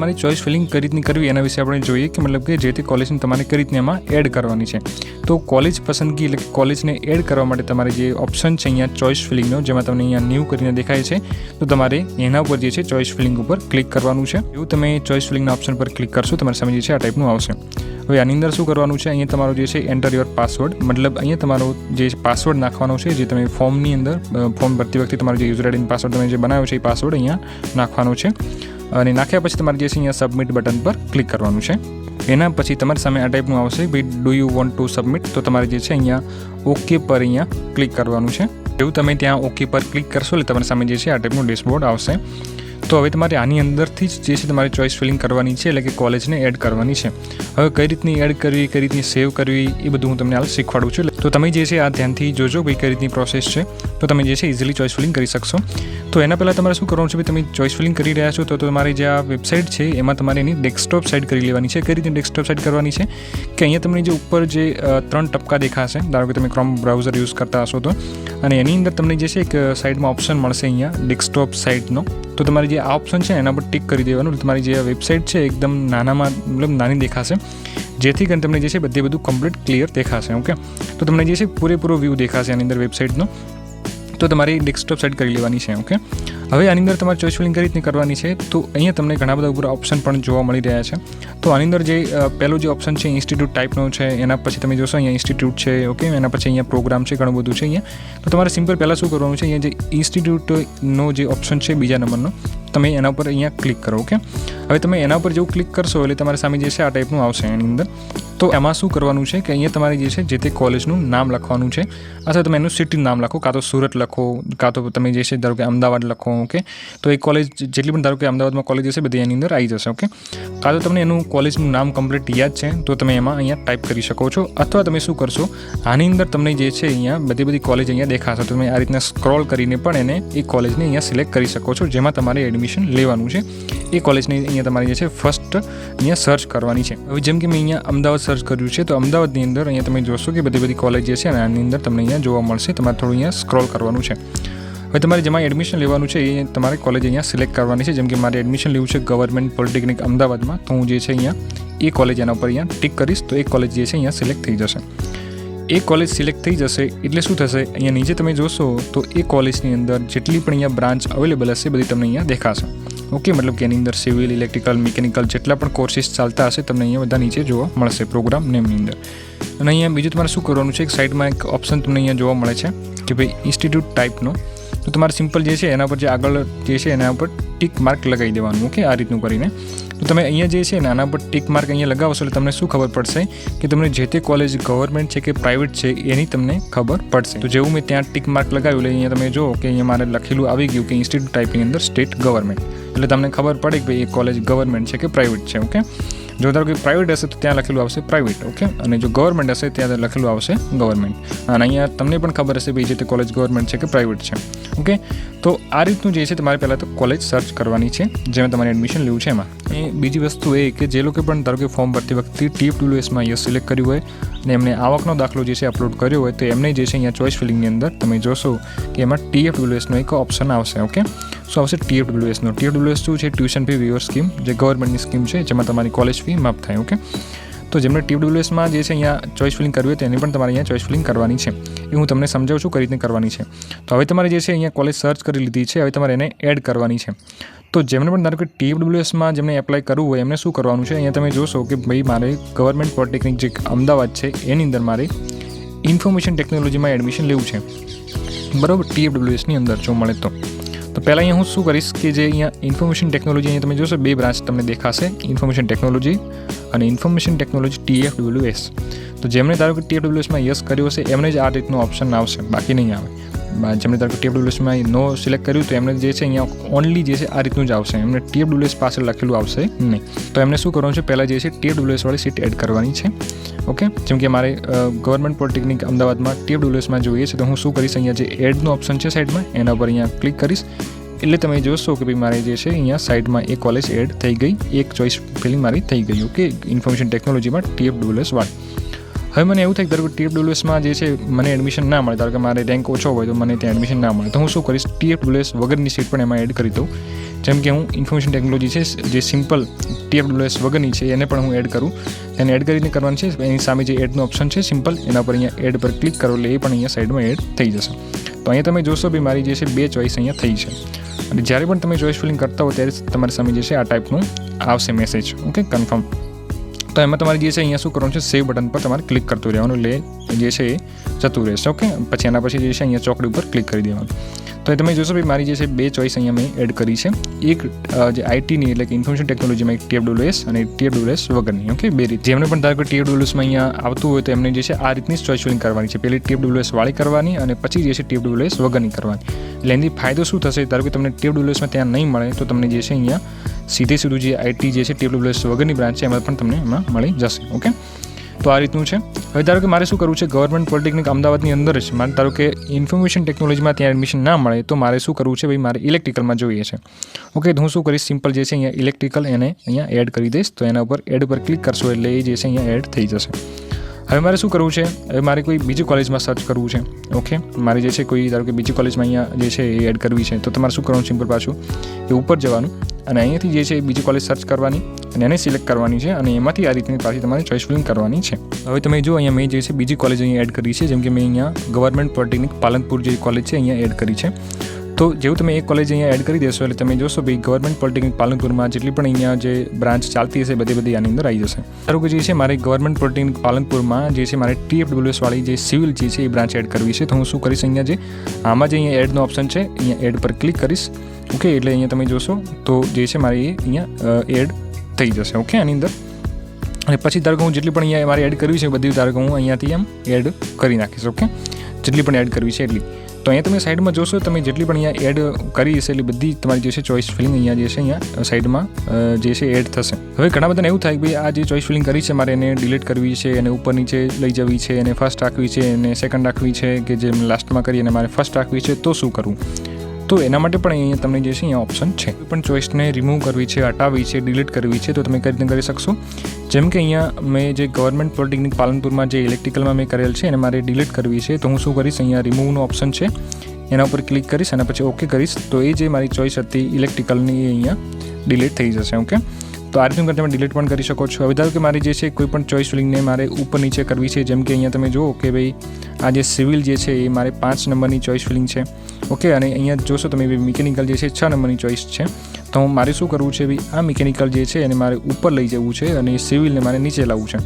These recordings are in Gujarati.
તમારી ચોઇસ ફિલિંગ કઈ રીતની કરવી એના વિશે આપણે જોઈએ કે મતલબ કે જે તે કોલેજને તમારે કઈ રીતની એમાં એડ કરવાની છે. તો કોલેજ પસંદગી એટલે કે કોલેજને એડ કરવા માટે તમારે જે ઓપ્શન છે અહીંયા ચોઇસ ફિલિંગનો, જેમાં તમને અહીંયા ન્યૂ કરીને દેખાય છે, તો તમારે એના ઉપર જે છે ચોઇસ ફિલિંગ ઉપર ક્લિક કરવાનું છે. એવું તમે ચોઇસ ફિલિંગના ઓપ્શન પર ક્લિક કરશો તમારી સામે જે છે આ ટાઈપનું આવશે. હવે આની અંદર શું કરવાનું છે, અહીંયા તમારો જે છે એન્ટર યોર પાસવર્ડ, મતલબ અહીંયા તમારો જે પાસવર્ડ નાખવાનો છે, જે તમે ફોર્મની અંદર ફોર્મ ભરતી વખતે તમારો જે યુઝર આઈડી પાસવર્ડ તમે જે બનાવ્યો છે એ પાસવર્ડ અહીંયા નાખવાનો છે. અને નાખ્યા પછી તમારે જે છે અહીંયા સબમિટ બટન પર ક્લિક કરવાનું છે. એના પછી તમારી સામે આ ટાઈપનું આવશે, ભાઈ do you want to submit, તો તમારે જે છે અહીંયા ઓકે પર અહીંયા ક્લિક કરવાનું છે. એવું તમે ત્યાં ઓકે પર ક્લિક કરશો એટલે તમારી સામે જે છે આ ટાઈપનું ડેશબોર્ડ આવશે. તો હવે તમારે આની અંદરથી જ જે છે તમારે ચોઇસ ફિલિંગ કરવાની છે, એટલે કે કોલેજને એડ કરવાની છે. હવે કઈ રીતની એડ કરવી, કઈ રીતની સેવ કરવી, એ બધું હું તમને હાલ શીખવાડું છું. તો તમે જે છે આ ધ્યાનથી જોજો ભાઈ કઈ રીતની પ્રોસેસ છે, તો તમે જે છે ઇઝીલી ચોઇસ ફિલિંગ કરી શકશો. તો એના પહેલાં તમારે શું કરવાનું છે, ભાઈ તમે ચોઇસ ફિલિંગ કરી રહ્યા છો તો તમારી જે આ વેબસાઇટ છે એમાં તમારે એની ડેસ્કટોપ સાઇડ કરી લેવાની છે. કઈ રીતે ડેસ્કટોપ સાઇડ કરવાની છે કે અહીંયા તમને જે ઉપર જે 3 ટપકા દેખાશે, ધારો કે તમે ક્રોમ બ્રાઉઝર યુઝ કરતા હશો તો, અને એની અંદર તમને જે છે એક સાઇડમાં ઓપ્શન મળશે અહીંયા ડેસ્કટોપ સાઇડનો. તો તમારે જે આ ઓપ્શન છે એના પર ટિક કરી દેવાનું. તમારી જે વેબસાઇટ છે એકદમ નાનામાં મતલબ નાની દેખાશે, જેથી કરીને તમને જે છે બધું કમ્પ્લીટ ક્લિયર દેખાશે. ઓકે, તો તમને જે છે પૂરેપૂરો વ્યૂ દેખાશે આની અંદર વેબસાઇટનો. તો તમારી ડેસ્કટોપ સાઇડ કરી લેવાની છે. ઓકે, હવે આની અંદર તમારે ચોઇસ ફિલિંગ કઈ રીતની કરવાની છે, તો અહીંયા તમને ઘણા બધા ઉપર ઓપ્શન પણ જોવા મળી રહ્યા છે. તો આની અંદર જે પહેલું જે ઓપ્શન છે ઇન્સ્ટિટ્યૂટ ટાઈપનો છે, એના પછી તમે જોશો અહીંયા ઇન્સ્ટિટ્યૂટ છે. ઓકે, એના પછી અહીંયા પ્રોગ્રામ છે, ઘણું બધું છે અહીંયા. તો તમારે સિમ્પલ પહેલાં શું કરવાનું છે, અહીંયા જે ઇન્સ્ટિટ્યૂટનો જે ઓપ્શન છે બીજા નંબરનો, તમે એના ઉપર અહીંયા ક્લિક કરો. ઓકે, હવે તમે એના ઉપર જેવું ક્લિક કરશો એટલે તમારી સામે જે છે આ ટાઈપનું આવશે એની અંદર. તો એમાં શું કરવાનું છે કે અહીંયા તમારે જે છે જે તે કોલેજનું નામ લખવાનું છે, અથવા તમે એનું સિટીનું નામ લખો, કાં તો સુરત લખો, કાં તો તમે જે છે ધારો કે અમદાવાદ લખો. ઓકે, તો એ કોલેજ જેટલી પણ ધારો કે અમદાવાદમાં કોલેજ હશે બધી એની અંદર આવી જશે. ઓકે, કાં તો તમને એનું કોલેજનું નામ કમ્પ્લીટ યાદ છે તો તમે એમાં અહીંયા ટાઈપ કરી શકો છો, અથવા તમે શું કરશો, આની અંદર તમને જે છે અહીંયા બધી કોલેજ અહીંયા દેખાશે. તો તમે આ રીતના સ્ક્રોલ કરીને પણ એને એ કોલેજને અહીંયા સિલેક્ટ કરી શકો છો જેમાં તમારે એડમિશન લેવાનું છે. એ કોલેજને અહીંયા તમારે જે છે ફર્સ્ટ અહીંયા સર્ચ કરવાની છે. હવે જેમ કે મેં અહીંયા અમદાવાદ સર્ચ કર્યું છે, તો અમદાવાદની અંદર અહીંયા તમે જોશો કે બધી કોલેજ જે છે અને આની અંદર તમને અહીંયા જોવા મળશે. તમારે થોડું અહીંયા સ્ક્રોલ કરવાનું છે. હવે તમારે જેમાં એડમિશન લેવાનું છે એ તમારે કોલેજ અહીંયા સિલેક્ટ કરવાની છે. જેમ કે મારે એડમિશન લેવું છે ગવર્મેન્ટ પોલિટેકનિક અમદાવાદમાં, તો હું જે છે અહીંયા એ કોલેજ એના ઉપર અહીંયા ટિક કરીશ, તો એ કોલેજ જે છે અહીંયા સિલેક્ટ થઈ જશે. એ કોલેજ સિલેક્ટ થઈ જશે એટલે શું થશે, અહીંયા નીચે તમે જોશો તો એ કોલેજની અંદર જેટલી પણ અહીંયા બ્રાન્ચ અવેલેબલ હશે બધી તમને અહીંયા દેખાશે. ઓકે, મતલબ કે એની અંદર સિવિલ, ઇલેક્ટ્રિકલ, મિકેનિકલ જેટલા પણ કોર્સિસ ચાલતા હશે તમને અહીંયા બધા નીચે જોવા મળશે પ્રોગ્રામ નેમની અંદર. અને અહીંયા બીજું તમારે શું કરવાનું છે, એક સાઈડમાં એક ઓપ્શન તમને અહીંયા જોવા મળે છે કે ભાઈ ઇન્સ્ટિટ્યૂટ ટાઈપનો. તો તમારે સિમ્પલ જે છે એના પર જે આગળ જે છે એના પર ટિક માર્ક લગાવી દેવાનું. ઓકે, આ રીતનું કરીને. તો તમે અહીંયા જે છે ને આના પર ટિક માર્ક અહીંયા લગાવશો એટલે તમને શું ખબર પડશે કે તમને જે તે કોલેજ ગવર્મેન્ટ છે કે પ્રાઇવેટ છે એની તમને ખબર પડશે. તો જેવું મેં ત્યાં ટિક માર્ક લગાવ્યું એટલે અહીંયા તમે જુઓ કે અહીંયા મારે લખેલું આવી ગયું કે ઇન્સ્ટિટ્યૂટ ટાઈપની અંદર સ્ટેટ ગવર્મેન્ટ, એટલે તમને ખબર પડે કે ભાઈ એ કોલેજ ગવર્મેન્ટ છે કે પ્રાઇવેટ છે. ઓકે, જો ધારો કે પ્રાઇવેટ હશે તો ત્યાં લખેલું આવશે પ્રાઇવેટ. ઓકે, અને જો ગવર્મેન્ટ હશે ત્યાં લખેલું આવશે ગવર્મેન્ટ. અને અહીંયા તમને પણ ખબર હશે ભાઈ જે તે કોલેજ ગવર્મેન્ટ છે કે પ્રાઇવેટ છે. ઓકે, તો આ રીતનું જે છે તમારે પહેલાં તો કોલેજ સર્ચ કરવાની છે જેમાં તમારે એડમિશન લેવું છે એમાં. એ બીજી વસ્તુ એ કે જે લોકો પણ ધારો કે ફોર્મ ભરતી વખતે TFWSમાં યસ સિલેક્ટ કર્યું હોય અને એમને આવકનો દાખલો જે છે અપલોડ કર્યો હોય તો એમને જે છે અહીંયા ચોઇસ ફિલિંગની અંદર તમે જોશો કે એમાં TFWSનો એક ઓપ્શન આવશે. ઓકે, શું આવશે, TFWSનો. TFWS શું છે, ટ્યુશન ફી વેવર સ્કીમ, જે ગવર્મેન્ટની સ્કીમ છે જેમાં તમારી કોલેજ ફી માફ થાય. ઓકે, તો જેમને TFWSમાં જે છે અહીંયા ચોઇસ ફિલિંગ કરવી હોય તો એની પણ તમારે અહીંયા ચોઇસ ફિલિંગ કરવાની છે. એ હું તમને સમજાવું છું કઈ રીતે કરવાની છે. તો હવે તમારે જે છે અહીંયા કોલેજ સર્ચ કરી લીધી છે, હવે તમારે એને એડ કરવાની છે. તો જેમને પણ ધારો કે TFWSમાં જેમને એપ્લાય કરવું હોય એમને શું કરવાનું છે, અહીંયા તમે જોશો કે ભાઈ મારે ગવર્મેન્ટ પોલિટેકનિક જે અમદાવાદ છે એની અંદર મારે ઇન્ફોર્મેશન ટેકનોલોજીમાં એડમિશન લેવું છે, બરાબર, TFWSની અંદર જો મળે તો પહેલાં અહીંયા હું શું કરીશ કે જે અહીંયા ઇન્ફોર્મેશન ટેકનોલોજી અહીંયા તમે જોશો 2 બ્રાન્ચ તમને દેખાશે, ઇન્ફોર્મેશન ટેકનોલોજી અને ઇન્ફોર્મેશન ટેકનોલોજી TFWS. તો જેમણે ધારો કે TFWSમાં યસ કર્યું હશે એમને જ આ રીતનું ઓપ્શન આવશે, બાકી નહીં આવે. જેમણે ધારો કે TFWSમાં નો સિલેક્ટ કર્યું તો એમને જે છે અહીંયા ઓનલી જે છે આ રીતનું જ આવશે, એમને TFWS પાસે લખેલું આવશે નહીં. તો એમને શું કરવાનું છે, પહેલાં જે છે TFWS વાળી સીટ એડ કરવાની છે. ઓકે, જેમ કે મારે ગવર્મેન્ટ પોલિટેકનિક અમદાવાદમાં TFWSમાં જોઈએ છે તો હું શું કરીશ, અહીંયા જે એડનો ઓપ્શન છે સાઈડમાં એના પર અહીંયા ક્લિક કરીશ એટલે તમે જોશો કે ભાઈ મારે જે છે અહીંયા સાઈડમાં એ કોલેજ એડ થઈ ગઈ, એક ચોઇસ ફિલિંગ મારી થઈ ગઈ. ઓકે, ઇન્ફોર્મેશન ટેકનોલોજીમાં TFWS વાળી. હવે મને એવું થાય કે ધારો કે TFWSમાં જે છે મને એડમિશન ના મળે, ધારો કે મારે રેન્ક ઓછો હોય તો મને ત્યાં એડમિશન ના મળે, તો હું શું કરીશ, TFWS વગરની સીટ પણ એમાં એડ કરી દઉં. જેમ કે હું ઇન્ફોર્મેશન ટેકનોલોજી છે જે સિમ્પલ TFWS વગરની છે એને પણ હું એડ કરું. એને એડ કરીને કરવાનું છે, એની સામે જે એડનો ઓપ્શન છે સિમ્પલ, એના પર અહીંયા એડ પર ક્લિક કરો એટલે એ પણ અહીંયા સાઈડમાં એડ થઈ જશે. તો અહીંયા તમે જોશો ભાઈ મારી જે છે 2 ચોઈસ અહીંયા થઈ છે. અને જ્યારે પણ તમે ચોઈસ ફિલિંગ કરતા હો ત્યારે તમારી સામે જે છે આ ટાઈપનું આવશે મેસેજ, ઓકે, કન્ફર્મ. તો એમાં તમારે જે છે અહીંયા શું કરવાનું છે, સેવ બટન પર તમારે ક્લિક કરતું રહેવાનું, એટલે જે છે એ જતું રહેશે, ઓકે. પછી એના પછી જે છે અહીંયા ચોકડી ઉપર ક્લિક કરી દેવાનું. તો તમે જોશો ભાઈ મારી જે છે 2 ચોઈસ અહીંયા મેં એડ કરી છે, એક જે આઈટીની એટલે કે ઇન્ફોર્મેશન ટેકનોલોજીમાં એક TFWS અને TFWS વગરની, ઓકે, 2 રીત. જેમને પણ ધારો કે TFWSમાં અહીંયા આવતું હોય તો એમને જે છે આ રીતની જ ચોઈસ ફિલિંગ કરવાની છે. પહેલી TFWS વાળી કરવાની અને પછી જે છે TFWS વગરની કરવાની. એટલે એની ફાયદો શું થશે, ધારો કે તમને TFWSમાં ત્યાં નહીં મળે તો તમને જે છે અહીંયા સીધું જે આઈટી જે છે TFWS વગરની બ્રાન્ચ છે એમાં પણ તમને એમાં મળી જશે, ઓકે. તો આ રીતનું છે. હવે ધારો કે મારે શું કરવું છે, ગવર્મેન્ટ પોલિટેકનિક અમદાવાદની અંદર જ મારે ધારો કે ઇન્ફોર્મેશન ટેકનોલોજીમાં ત્યાં એડમિશન ના મળે તો મારે શું કરવું છે, ભાઈ મારે ઇલેક્ટ્રિકલમાં જોઈએ છે, ઓકે. તો હું શું કરીશ, સિમ્પલ જે છે અહીંયા ઇલેક્ટ્રિકલ એને અહીંયા એડ કરી દઈશ. તો એના ઉપર એડ ઉપર ક્લિક કરશો એટલે એ જે છે અહીંયા એડ થઈ જશે. હવે મારે શું કરવું છે, હવે મારે કોઈ બીજી કોલેજમાં સર્ચ કરવું છે, ઓકે. મારે જે છે કોઈ ધારો કે બીજી કોલેજમાં અહીંયા જે છે એ એડ કરવી છે, તો તમારે શું કરવાનું, સિમ્પલ પાછું એ ઉપર જવાનું અને અહીંયાથી જે છે બીજી કોલેજ સર્ચ કરવાની અને એને સિલેક્ટ કરવાની છે અને એમાંથી આ રીતની પાછી તમારે ચોઈસ ફિલિંગ કરવાની છે. હવે તમે જો અહીંયા મેં જે છે બીજી કોલેજ અહીંયા એડ કરી છે, જેમ કે મેં અહીંયા ગવર્મેન્ટ પોલિટેકનિક પાલનપુર જે કોલેજ છે અહીંયા એડ કરી છે. તો જેવું તમે એક કોલેજ અહીંયા એડ કરી દેશો એટલે તમે જોશો ભાઈ ગવર્મેન્ટ પોલિટેકનિક પાલનપુરમાં જેટલી પણ અહીંયા જે બ્રાન્ચ ચાલતી હશે બધી આની અંદર આવી જશે. ધારો કે જે છે મારે ગવર્મેન્ટ પોલિટેકનિક પાલનપુરમાં જે છે મારે TFWS વાળી જે સિવિલ જે છે એ બ્રાન્ચ એડ કરવી છે. તો હું શું કરીશ, અહીંયા જે આમાં જે અહીંયા એડનો ઓપ્શન છે અહીંયા એડ પર ક્લિક કરીશ, ઓકે. એટલે અહીંયા તમે જોશો તો જે છે મારી અહીંયા એડ થઈ જશે, ઓકે, આની અંદર. અને પછી ધારો કે હું જેટલી પણ અહીંયા મારે એડ કરવી છે બધી ધારો કે હું અહીંયાથી એમ એડ કરી નાખીશ, ઓકે. જેટલી પણ એડ કરવી છે એટલી. તો અહીંયા તમે સાઈડમાં જોશો તમે જેટલી પણ અહીંયા એડ કરી હશે એટલે બધી તમારી જે છે ચોઈસ ફિલિંગ અહીંયા જે છે અહીંયા સાઈડમાં જે છે એડ થશે. હવે ઘણા બધાને એવું થાય કે ભાઈ આ જે ચોઈસ ફિલિંગ કરી છે મારે એને ડિલીટ કરવી છે, એને ઉપર નીચે લઈ જવી છે, એને ફર્સ્ટ રાખવી છે, એને સેકન્ડ રાખવી છે, કે જે લાસ્ટમાં કરી અને મારે ફર્સ્ટ રાખવી છે, તો શું કરવું. તો એના માટે પણ અહીંયા તમને જે છે અહીંયા ઓપ્શન છે. કોઈ પણ ચોઈસને રિમૂવ કરવી છે, હટાવવી છે, ડિલીટ કરવી છે તો તમે કઈ રીતે કરી શકશો. જેમ કે અહીંયા મેં જે ગવર્મેન્ટ પોલિટેકનિક પાલનપુરમાં જે ઇલેક્ટ્રિકલમાં મેં કરેલ છે એને મારે ડિલીટ કરવી છે, તો હું શું કરીશ, અહીંયા રિમૂવનો ઓપ્શન છે એના ઉપર ક્લિક કરીશ અને પછી ઓકે કરીશ. તો એ જે મારી ચોઈસ હતી ઇલેક્ટ્રિકલની એ અહીંયા ડિલીટ થઈ જશે, ઓકે. તો આ રીતનું તમે ડિલીટ પણ કરી શકો છો. હવે ધારો કે મારી જે છે કોઈ પણ ચોઈસ ફિલિંગને મારે ઉપર નીચે કરવી છે, જેમ કે અહીંયા તમે જુઓ કે ભાઈ આ જે સિવિલ જે છે એ મારે 5 નંબરની ચોઈસ ફિલિંગ છે, ઓકે. અને અહીંયા જોશો તમે મિકેનિકલ જે છે 6 નંબરની ચોઈસ છે. તો મારે શું કરવું છે, ભાઈ આ મિકેનિકલ જે છે એને મારે ઉપર લઈ જવું છે અને સિવિલને મારે નીચે લાવવું છે.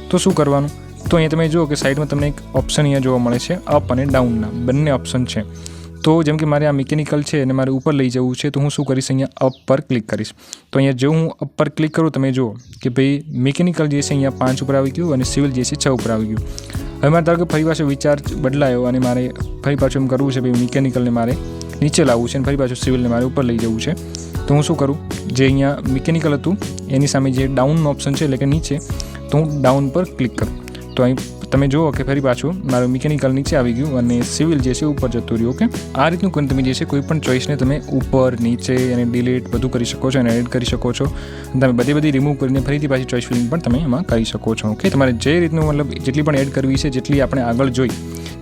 તો શું કરવાનું, તો અહીંયા તમે જુઓ કે સાઈડમાં તમને એક ઓપ્શન અહીંયા જોવા મળે છે, અપ અને ડાઉનના બંને ઓપ્શન છે. તો જેમ કે મારે આ મિકેનિકલ છે અને મારે ઉપર લઈ જવું છે તો હું શું કરીશ, અહીંયા અપ પર ક્લિક કરીશ. તો અહીંયા જો હું અપ પર ક્લિક કરું તમે જુઓ કે ભાઈ મિકેનિકલ જે છે અહીંયા 5 ઉપર આવી ગયું અને સિવિલ જે છે 6 ઉપર આવી ગયું. હવે મારે ધારો કે ફરી પાછો વિચાર બદલાયો અને મારે ફરી પાછું એમ કરવું છે ભાઈ મિકેનિકલને મારે નીચે લાવવું છે અને ફરી પાછું સિવિલને મારે ઉપર લઈ જવું છે. તો હું શું કરું, જે અહીંયા મિકેનિકલ હતું એની સામે જે ડાઉનનો ઓપ્શન છે એટલે કે નીચે, તો હું ડાઉન પર ક્લિક કરું. તો અહીં તમે જુઓ કે ફરી પાછું મારું મિકેનિકલ નીચે આવી ગયું અને સિવિલ જે છે ઉપર જતું રહ્યું, ઓકે. આ રીતનું કોઈ તમે જે છે કોઈ પણ ચોઈસને તમે ઉપર નીચે અને ડિલીટ બધું કરી શકો છો અને એડ કરી શકો છો. તમે બધી રિમૂવ કરીને ફરીથી પાછી ચોઈસ ફિલિંગ પણ તમે એમાં કરી શકો છો, ઓકે. તમારે જે રીતનું મતલબ જેટલી પણ એડ કરવી છે, જેટલી આપણે આગળ જોઈ,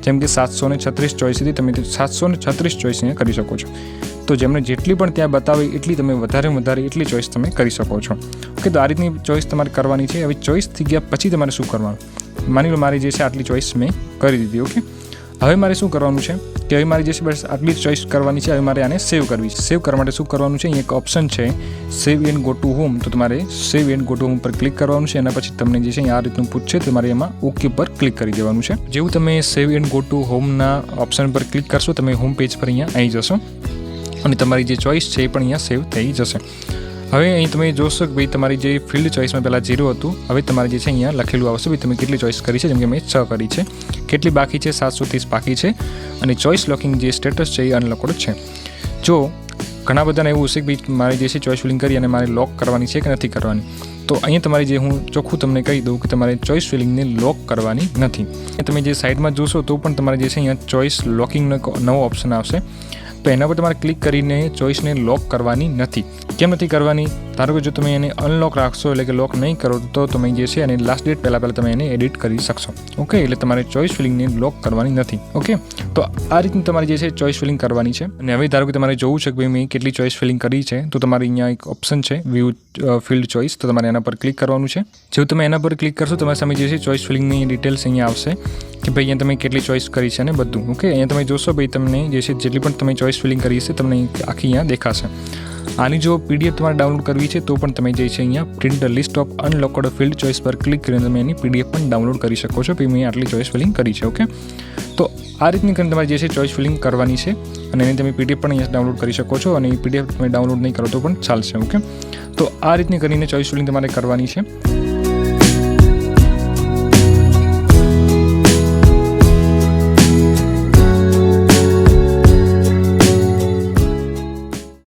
જેમ કે 736 ચોઈસ હતી, તમે 736 ચોઈસ અહીંયા કરી શકો છો. તો જેમને જેટલી પણ ત્યાં બતાવી એટલી તમે વધારે એટલી ચોઈસ તમે કરી શકો છો, ઓકે. તો આ રીતની ચોઈસ તમારે કરવાની છે. હવે ચોઈસ થઈ ગયા પછી તમારે શું કરવાનું, માની લો મારી જે છે આટલી ચોઈસ મેં કરી દીધી, ઓકે. હવે મારે શું કરવાનું છે કે હવે મારી જે છે બસ આટલી ચોઈસ કરવાની છે. હવે મારે આને સેવ કરવી છે. સેવ કરવા માટે શું કરવાનું છે, અહીંયા એક ઓપ્શન છે સેવ એન્ડ ગો ટુ હોમ. તો તમારે સેવ એન્ડ ગો ટુ હોમ પર ક્લિક કરવાનું છે. એના પછી તમને જે છે આ રીતનું પૂછશે, તમારે એમાં ઓકે પર ક્લિક કરી દેવાનું છે. જેવું તમે સેવ એન્ડ ગો ટુ હોમના ઓપ્શન પર ક્લિક કરશો તમે હોમ પેજ પર અહીંયા આવી જશો અને તમારી જે ચોઈસ છે એ પણ અહીંયા સેવ થઈ જશે. હવે અહીં તમે જોશો કે ભાઈ તમારી જે ફિલ્ડ ચોઈસમાં પહેલાં 0 હતું, હવે તમારે જે છે અહીંયા લખેલું આવશે ભાઈ તમે કેટલી ચોઈસ કરી છે. જેમ કે મેં 6 કરી છે. કેટલી બાકી છે, 730 બાકી છે અને ચોઈસ લોકિંગ જે સ્ટેટસ છે એ અનલોકડ છે. જો ઘણા બધાને એવું હશે કે ભાઈ મારે જે છે ચોઈસ ફિલિંગ કરી અને મારે લોક કરવાની છે કે નથી કરવાની, તો અહીંયા તમારી જે હું ચોખ્ખું તમને કહી દઉં કે તમારે ચોઈસ ફિલિંગને લોક કરવાની નથી. તમે જે સાઈડમાં જોશો તો પણ તમારે જે છે અહીંયા ચોઈસ લોકિંગનો નવો ઓપ્શન આવશે. તો એના પર તમારે ક્લિક કરીને ચોઈસને લોક કરવાની નથી. કેમ નથી કરવાની, ધારો કે જો તમે એને અનલોક રાખશો એટલે કે લોક નહીં કરો તો તમે જે છે અને લાસ્ટ ડેટ પહેલાં તમે એને એડિટ કરી શકશો. ઓકે, એટલે તમારે ચોઇસ ફિલિંગને લોક કરવાની નથી. ઓકે, તો આ રીતની તમારે જે છે ચોઇસ ફિલિંગ કરવાની છે. અને હવે ધારો કે તમારે જોવું છે કે ભાઈ મેં કેટલી ચોઇસ ફિલિંગ કરી છે, તો તમારે અહીંયા એક ઓપ્શન છે વ્યૂ ફિલ્ડ ચોઇસ, તો તમારે એના પર ક્લિક કરવાનું છે. જેવું તમે એના પર ક્લિક કરશો તમારી સામે જે છે ચોઇસ ફિલિંગની ડિટેલ્સ અહીંયા આવશે કે ભાઈ અહીંયા તમે કેટલી ચોઇસ કરી છે અને બધું. ઓકે, અહીંયા તમે જોશો ભાઈ તમને જે છે જેટલી પણ તમે ચોઇસ ફિલિંગ કરી છે તમને આખી અહીંયા દેખાશે. આની જો PDF તમારે ડાઉનલોડ કરવી છે તો પણ તમે જે છે અહીંયા print list of unlocked field choice પર ક્લિક કરીને તમે એની PDF પણ ડાઉનલોડ કરી શકો છો. મેં આટલી ચોઇસ ફિલિંગ કરી છે. ઓકે, તો આ રીતની કરીને તમારે જે છે ચોઇસ ફિલિંગ કરવાની છે અને એની તમે PDF પણ અહીંયા ડાઉનલોડ કરી શકો છો અને એ PDF તમે ડાઉનલોડ નહીં કરો તો પણ ચાલશે. ઓકે, તો આ રીતની કરીને ચોઇસ ફિલિંગ તમારે કરવાની છે.